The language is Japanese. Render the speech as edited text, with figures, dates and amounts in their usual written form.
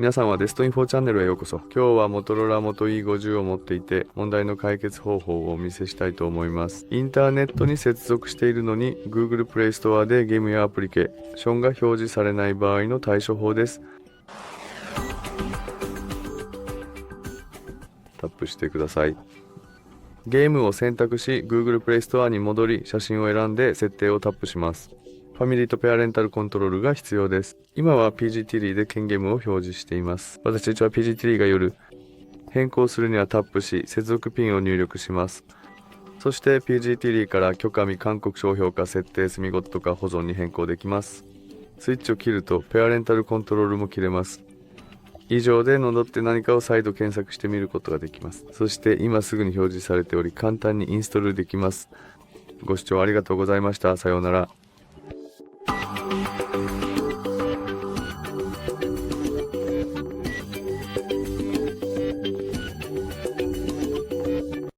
皆さんはデストインフォチャンネルへようこそ。今日はモトロラモト E50 を持っていて問題の解決方法をお見せしたいと思います。インターネットに接続しているのに Google Play ストアでゲームやアプリケーションが表示されない場合の対処法です。タップしてください。ゲームを選択し Google Play ストアに戻り写真を選んで設定をタップします。ファミリーとペアレンタルコントロールが必要です。今は PGTV で剣ゲームを表示しています。私たちは PGTV が夜変更するにはタップし接続ピンを入力します。そして PGTV から許可未勧告商標か設定済みごとか保存に変更できます。スイッチを切るとペアレンタルコントロールも切れます。以上で戻って何かを再度検索してみることができます。そして今すぐに表示されており簡単にインストールできます。ご視聴ありがとうございました。さようなら。